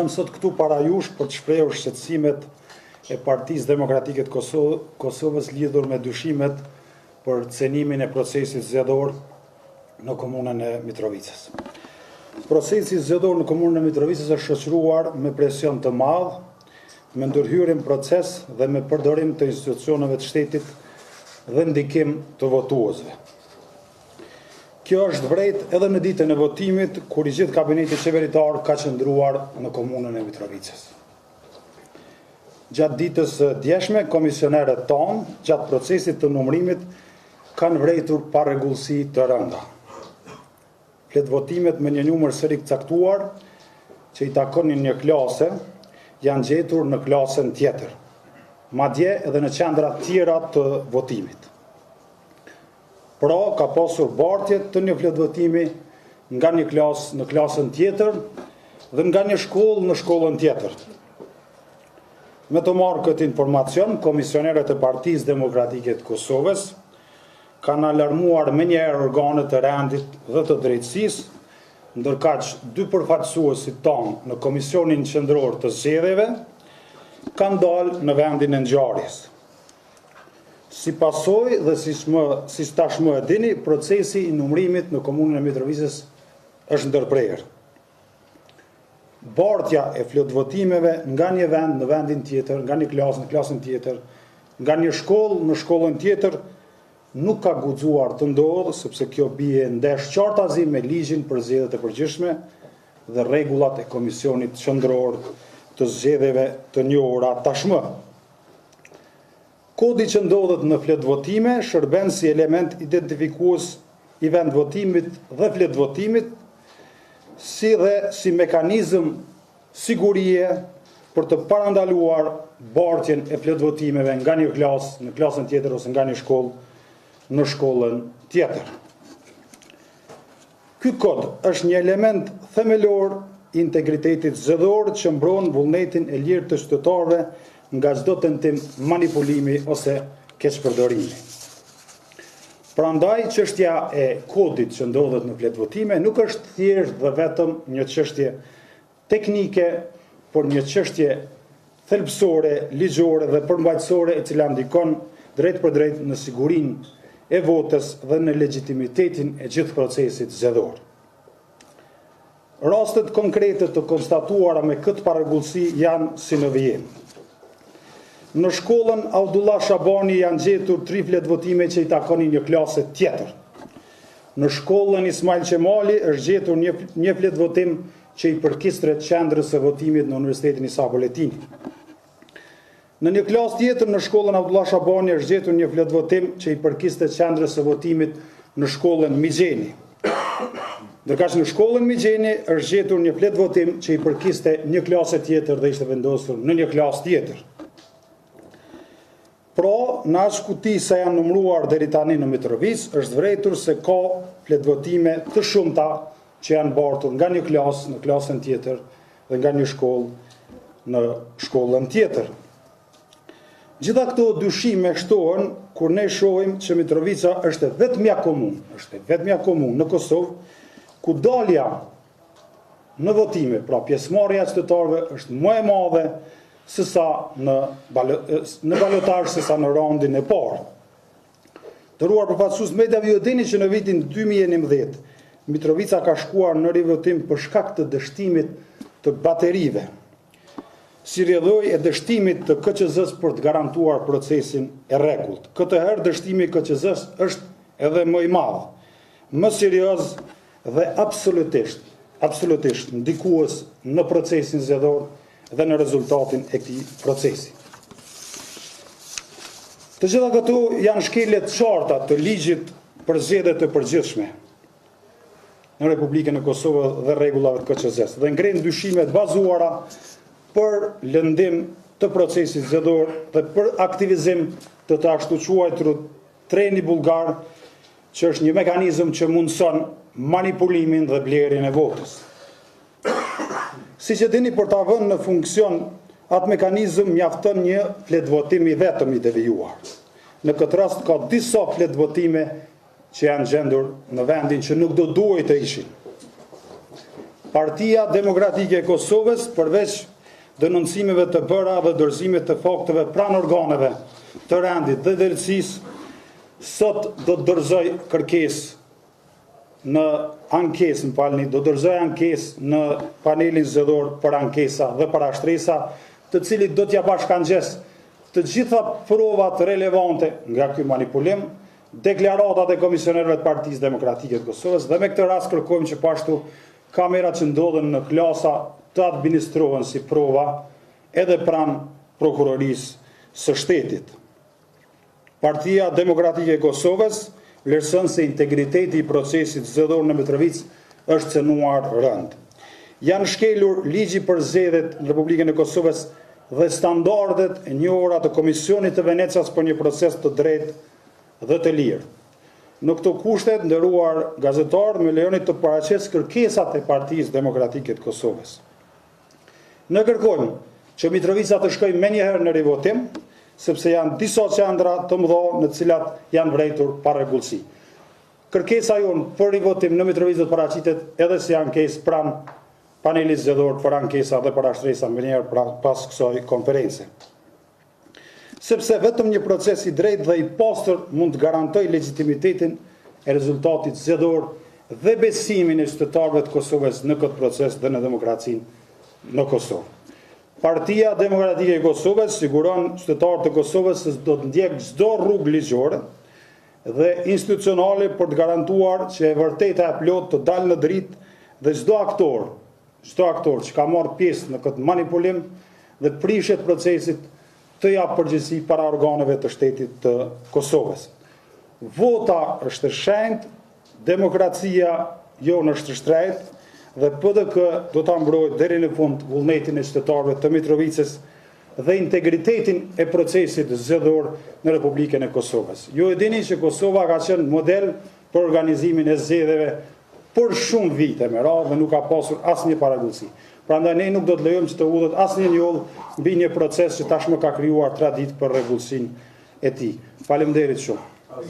jam sot këtu para jush për të shprehur shqetësimet e Partisë Demokratike të Kosovës lidhur me dyshimet për cenimin e procesit zgjedhor në komunën e Mitrovicës. Procesi zgjedhor në komunën e Mitrovicës është shoqëruar me presion të madh, me ndërhyrje në proces dhe me përdorim të institucioneve të shtetit dhe ndikim të votuesve. Kjo është vërejt edhe në ditën e votimit, kur i gjithë kabineti qeveritar ka qëndruar në komunën e Mitrovicës. Gjatë ditës djeshme, komisionerët tonë, gjatë procesit të numërimit, kanë vërejtur pa rregullsi të rënda. Fletvotimet me një numër sërish caktuar, që i takonin një klase, janë gjetur në klasën tjetër, madje edhe në qendra tjera të votimit. Pra, ka pasur bartje të një fletvotimi nga një klasë në klasën tjetër dhe nga një shkollë në shkollën tjetër. Me të marrë këtë informacion, komisionerët e Partisë Demokratike të Kosovës kanë alarmuar menjëherë organet e rendit dhe të drejtësisë, ndërkaq dy përfaqësuesit tanë në Komisionin Qendror të Zgjedhjeve kanë dalë në vendin e ngjarjes. Si pasojë dhe si tashmë e dini, procesi i numërimit në komunën e Mitrovicës është ndërprerë. Bartja e fletvotimeve nga një vend në vendin tjetër, nga një klasë në klasën tjetër, nga një shkollë në shkollën tjetër, nuk ka guxuar të ndodhë, sepse kjo bie ndesh qartazi me ligjin për zgjedhjet e përgjithshme dhe rregullat e Komisionit Qendror të Zgjedhjeve të njohura tashmë. Kodi që ndodhet në fletvotime shërben si element identifikues i vendvotimit dhe fletvotimit, si dhe si mekanizëm sigurie për të parandaluar bartjen e fletvotimeve nga një klasë në klasën tjetër ose nga një shkollë në shkollën tjetër. Ky kod është një element themelor i integritetit zgjedhor që mbron vullnetin e lirë të qytetarëve nga çdo tentim manipulimi ose keqpërdorimi. Prandaj çështja e kodit që ndodhet në fletvotime nuk është thjesht dhe vetëm një çështje teknike, por një çështje thelbësore, ligjore dhe përmbajtësore e cila ndikon drejt për drejt në sigurinë e votës dhe në legitimitetin e gjithë procesit zgjedhor. Rastet konkrete të konstatuara me këtë parregullsi janë si në vijim. Në shkollën Abdullah Shabani janë gjetur 3 fletvotime që i takonin një klase tjetër. Në shkollën Ismail Qemali është gjetur një fletvotim që i përkiste qendrës së votimit në Universitetin Isa Boletini. Në një klasë tjetër në shkollën Abdullah Shabani është gjetur një fletvotim që i përkiste qendrës së votimit në shkollën Migjeni. Ndërkaq në shkollën Migjeni është gjetur një fletvotim që i përkiste një klase tjetër dhe ishte vendosur në një klasë tjetër. Pra, në aq kuti sa janë numëruar deri tani në Mitrovicë, është vërejtur se ka fletvotime të shumta që janë bartur nga një klasë në klasën tjetër dhe nga një shkollë në shkollën tjetër. Gjitha këto dyshime shtohen kur ne shohim që Mitrovica është vetmja komunë në Kosovë ku dalja në votime, pra pjesëmarrja e qytetarëve është më e madhe sesa në balotazh sesa në raundin e parë. Të nderuar përfaqësues mediave, ju dini që në vitin 2011 Mitrovica ka shkuar në rivotim për shkak të dështimit të baterive, si rrjedhojë e dështimit të KQZ-s për të garantuar procesin e rregullt. Këtë herë dështimi i KQZ-s është edhe më i madh, më serioz dhe absolutisht ndikues në procesin zgjedhor dhe në rezultatin e këtij procesi. Të gjitha këto janë shkelje të qarta të ligjit për zgjedhjet e përgjithshme në Republikën e Kosovës dhe rregullave të KQZ-s dhe ngren dyshime të bazuara për lëndim të procesit zgjedhor dhe për aktivizim të ashtu quajturit treni bullgar, që është një mekanizëm që mundson manipulimin dhe blerjen e votës. Si që dini, për ta vënë në funksion atë mekanizëm mjafton një fletvotim i vetëm i devijuar. Në këtë rast ka disa fletvotime që janë gjendur në vendin që nuk do duhej të ishin. Partia Demokratike e Kosovës, përveç denoncimeve të bëra dhe dorëzimeve të fakteve pranë organeve të rendit dhe drejtësisë, sot do të dorëzoj kërkesë në ankesë, do dorëzoj ankesë në panelin zgjedhor për ankesa dhe për ashtresa, të cilit do t'ja bashkangjes të gjitha provat relevante nga ky manipulim, deklaratat e komisionerëve të Partisë Demokratike të Kosovës, dhe me këtë rast kërkojmë që pashtu kamerat që ndodhen në klasa të administrohen si prova edhe pranë prokurorisë së shtetit. Partia Demokratike e Kosovës vlerëson se integriteti i procesit zgjedhor në Mitrovic është cënuar rënd. Janë shkelur ligji për zgjedhjet në Republikën e Kosovës dhe standardet e njohura të Komisionit të Venecias për një proces të drejtë dhe të lirë. Në këto kushte, nderuar gazetar, më lejoni të paraqes kërkesat e Partisë Demokratike të Kosovës. Ne kërkojmë që Mitrovica të shkojë menjëherë në rivotim, sepse janë disa qendra të mëdha në të cilat janë vërejtur pa rregullsi. Kërkesa jonë për rivotim në Mitrovica të paraqitet edhe si ankesë pranë panelit zgjedhor për ankesa dhe për ashtresa menjëherë pas kësaj konference. Sepse vetëm një proces i drejtë dhe i pastër mund të garantojë legitimitetin e rezultatit zgjedhor dhe besimin e qytetarëve të Kosovës në këtë proces dhe në demokracinë në Kosovë. Partia Demokratike e Kosovës siguron qytetarët e Kosovës se do të ndjek çdo rrugë ligjore dhe institucionale për të garantuar që e vërteta e plot të dalë në dritë dhe çdo aktor që ka marrë pjesë në këtë manipulim dhe të prishet procesit të japë përgjegjësi para organeve të shtetit të Kosovës. Vota është e shenjtë, demokracia jonë është e shtrejtë dhe PDK do ta mbrojë deri në fund vullnetin e qytetarëve të Mitrovicës dhe integritetin e procesit zgjedhor në Republikën e Kosovës. Ju e dini që Kosova ka qenë model për organizimin e zgjedhjeve për shumë vite me radhë dhe nuk ka pasur asnjë paragjysi. Prandaj ne nuk do të lejojmë që të udhët asnjë njoll mbi një proces që tashmë ka krijuar traditë për rregullsinë e tij. Faleminderit shumë.